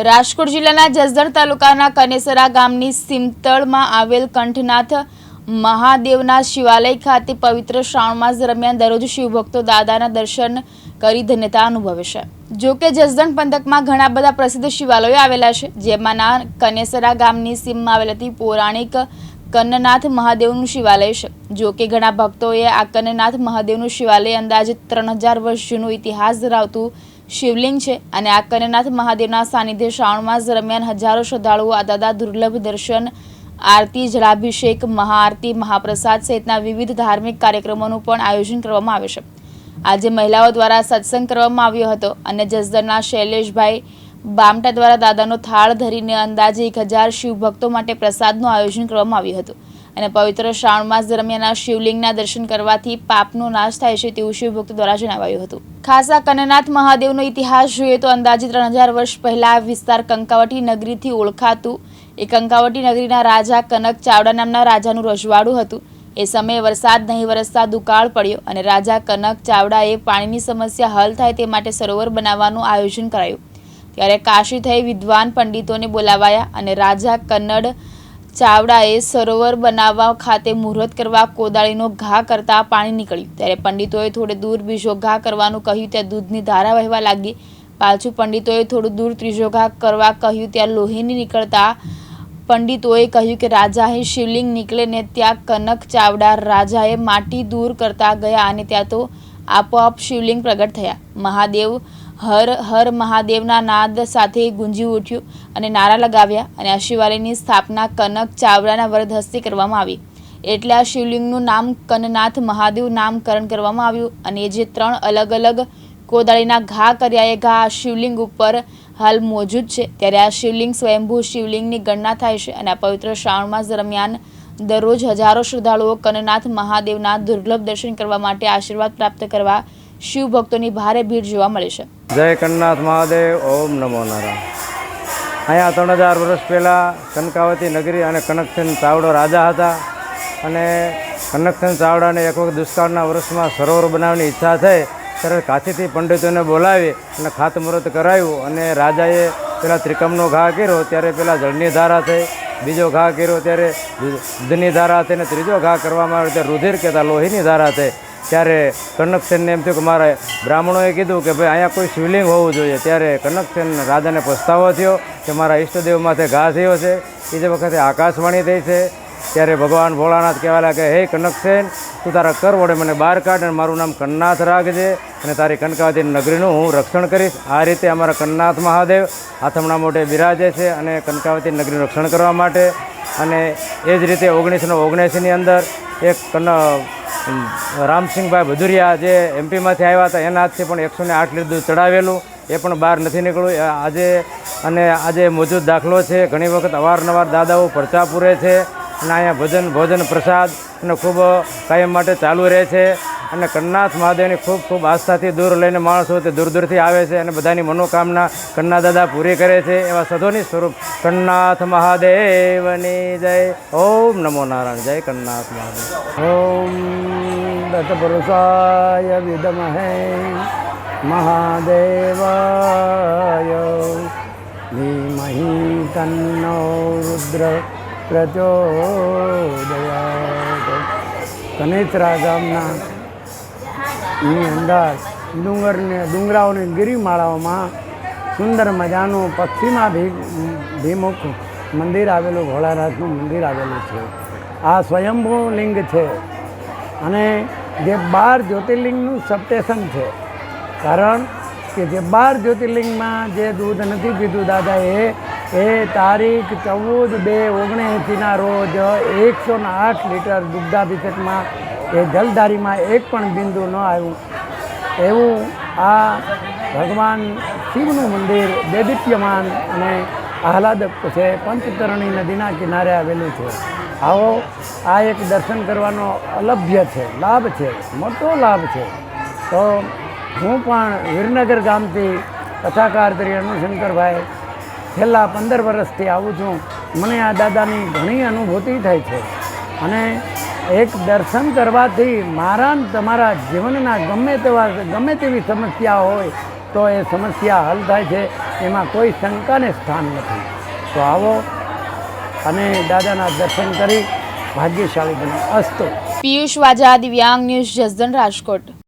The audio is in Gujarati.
રાજકોટ જિલ્લાના જસદણ તાલુકાના કનેસરા ગામની સીમતળમાં આવેલ કંઠનાથ મહાદેવના શિવાલય ખાતે પવિત્ર શ્રાવણ માસ દરમિયાન દરરોજ શિવભક્તો દાદાના દર્શન કરી ધન્યતા અનુભવે છે। જો કે જસદણ પંથકમાં ઘણા બધા પ્રસિદ્ધ શિવાલયો આવેલા છે, જેમાંના કનેસરા ગામની સીમમાં આવેલ પૌરાણિક કન્નનાથ મહાદેવનું શિવાલય છે। જો કે ઘણા ભક્તોએ આ કન્નનાથ મહાદેવનું શિવાલય અંદાજે 3000 વર્ષ જૂનો ઇતિહાસ ધરાવતું શિવલિંગ છે અને આ કન્નનાથ મહાદેવના સાનિધ્ય શ્રાવણ માસ દરમિયાન હજારો શ્રદ્ધાળુઓ આ દાદા દુર્લભ દર્શન, આરતી, જળાભિષેક, મહાઆરતી, મહાપ્રસાદ સહિતના વિવિધ ધાર્મિક કાર્યક્રમોનું પણ આયોજન કરવામાં આવે છે। આજે મહિલાઓ દ્વારા સત્સંગ કરવામાં આવ્યો હતો અને જસદણના શૈલેષભાઈ બામટા દ્વારા દાદાનો થાળ ધરીને અંદાજે 1000 શિવભક્તો માટે પ્રસાદનું આયોજન કરવામાં આવ્યું હતું અને પવિત્ર શ્રાવણ માસ દરમિયાન આ શિવલિંગના દર્શન કરવાથી પાપનો નાશ થાય છે તેવું શિવભક્તો દ્વારા જણાવાયું હતું। ખાસ આ કન્નનાથ મહાદેવનો ઇતિહાસ જોઈએ તો અંદાજે 3000 વર્ષ પહેલા આ વિસ્તાર કંકાવટી નગરીથી ઓળખાતું। એ કંકાવટી નગરીના રાજા કનક ચાવડા નામના રાજાનું રજવાડું હતું। એ સમયે વરસાદ નહીં વરસતા દુકાળ પડ્યો અને રાજા કનક ચાવડાએ પાણીની સમસ્યા હલ થાય તે માટે સરોવર બનાવવાનું આયોજન કરાયું। ત્યારે કાશી થઈ વિદ્વાન પંડિતોને બોલાવાયા અને રાજા કન્નડ ચાવડાએ સરોવર બનાવવા ખાતે મુહૂર્ત કરવા કોદાળીનો ઘા કરતા પાણી નીકળ્યું। ત્યારે પંડિતોએ થોડે દૂર બીજો ઘા કરવાનું કહ્યું, ત્યાં દૂધની ધારા વહેવા લાગી। પાછું પંડિતોએ થોડું દૂર ત્રીજો ઘા કરવા કહ્યું, ત્યાં લોહીની નીકળતા પંડિતોએ કહ્યું કે રાજા અહીં શિવલિંગ નીકળે ને ત્યાં કનક ચાવડા રાજાએ માટી દૂર કરતા ગયા અને ત્યાં તો આપોઆપ શિવલિંગ પ્રગટ થયા। મહાદેવ હર હર મહાદેવના નાદ સાથે ગુંજી ઉઠ્યું અને નારા લગાવ્યા અને આ શિવાલયની સ્થાપના કનક ચાવડાના વરદ હસ્તે કરવામાં આવી। એટલે આ શિવલિંગનું નામ કન્નનાથ મહાદેવ નામકરણ કરવામાં આવ્યું અને જે 3 અલગ અલગ કોદાળીના ઘા કર્યા એ ઘા શિવલિંગ ઉપર હાલ મોજૂદ છે। ત્યારે આ શિવલિંગ સ્વયંભૂ શિવલિંગની ગણના થાય છે અને આ પવિત્ર શ્રાવણ માસ દરમિયાન દરરોજ હજારો શ્રદ્ધાળુઓ કન્નનાથ મહાદેવના દુર્લભ દર્શન કરવા માટે આશીર્વાદ પ્રાપ્ત કરવા શિવ ભક્તોની ભારે ભીડ જોવા મળે છે। જય કન્નનાથ મહાદેવ, ઓમ નમો નારાયણ। અહીંયા 3000 વર્ષ પહેલાં કનકાવતી નગરી અને કનકસેન ચાવડો રાજા હતા અને કનકસેન ચાવડાને એક વખત દુષ્કાળના વર્ષમાં સરોવર બનાવવાની ઈચ્છા થઈ ત્યારે કાશીથી પંડિતોને બોલાવી અને ખાતમુહૂર્ત કરાવ્યું અને રાજાએ પેલા ત્રિકમનો ઘા કર્યો ત્યારે પેલા જળની ધારા થઈ, બીજો ઘા કર્યો ત્યારે દૂધની ધારા થઈ અને ત્રીજો ઘા કરવામાં આવ્યો ત્યારે રુધિર કહેતા લોહીની ધારા થઈ। ત્યારે કનકસેનને એમ થયું કે મારે બ્રાહ્મણોએ કીધું કે ભાઈ અહીંયા કોઈ શિવલિંગ હોવું જોઈએ। ત્યારે કનકસેન રાજાને પસ્તાવો થયો કે મારા ઈષ્ટદેવ માથે ઘા થયો છે। એ જે વખતે આકાશવાણી થઈ છે ત્યારે ભગવાન ભોળાનાથ કહેવા લાગે, હે કનકસેન, તું તારા કર વડે મને બહાર કાઢ અને મારું નામ કન્નાથ રાખજે અને તારી કનકાવતી નગરીનું હું રક્ષણ કરીશ। આ રીતે અમારા કન્નાથ મહાદેવ આથમણા મોઢે બિરાજે છે અને કનકાવતી નગરીનું રક્ષણ કરવા માટે। અને એ જ રીતે 1979ની અંદર એક રામસિંહભાઈ ભદુરિયા જે એમપીમાંથી આવ્યા હતા એના હાથથી પણ 108 લીટર દૂધ ચડાવેલું, એ પણ બહાર નથી નીકળ્યું। આજે મોજૂદ દાખલો છે। ઘણી વખત અવારનવાર દાદાઓ પરચા પૂરે છે અને અહીંયા ભોજન પ્રસાદ અને ખૂબ કાયમ માટે ચાલુ રહે છે અને કન્નનાથ મહાદેવની ખૂબ ખૂબ આસ્થાથી દૂર લઈને માણસો તે દૂર દૂરથી આવે છે અને બધાની મનોકામના કન્ના દાદા પૂરી કરે છે। એવા સદોની સ્વરૂપ કન્નનાથ મહાદેવની જય। ઓમ નમો નારાયણ। જય કન્નનાથ મહાદેવ। ઓમ દત્તપુરુષાય વિદ્મહે મહાદેવાય ધીમહિ તન્નો રુદ્ર પ્રચોદયાત। કનેસરા ગામના અંદર ડુંગરાઓની ગિરિમાળાઓમાં સુંદર મજાનું પશ્ચિમાભિમુખ મંદિર આવેલું, ભોળાનાથનું મંદિર આવેલું છે। આ સ્વયંભૂ લિંગ છે અને જે 12 જ્યોતિર્લિંગનું સબસ્ટેશન છે। કારણ કે જે 12 જ્યોતિર્લિંગમાં જે દૂધ નથી પીધું દાદાએ એ તારીખ 14/2/79ના રોજ 108 લીટર દુગ્ધાભિષેકમાં એ જલધારીમાં એક પણ બિંદુ ન આવ્યું એવું આ ભગવાન શિવનું મંદિર દૈદીપ્યમાન અને આહલાદક છે। પંચતરણી નદીના કિનારે આવેલું છે। આવો આ એક દર્શન કરવાનો અલભ્ય છે, લાભ છે, મોટો લાભ છે। તો હું પણ વીરનગર ગામથી કથાકાર તરીકે અનુશંકરભાઈ છેલ્લા 15 વર્ષથી આવું છું। મને આ દાદાની ઘણી અનુભૂતિ થાય છે અને એક દર્શન કરવાથી મારા તમારા જીવનના ગમે તેવી સમસ્યા હોય તો એ સમસ્યા હલ થાય છે, એમાં કોઈ શંકાને સ્થાન નથી. તો આવો અને દાદાના દર્શન કરી ભાગ્યશાળી બનો. અસ્તુ. પિયુષ વાજા, દિવ્યાંગ ન્યૂઝ, જસદણ, રાજકોટ.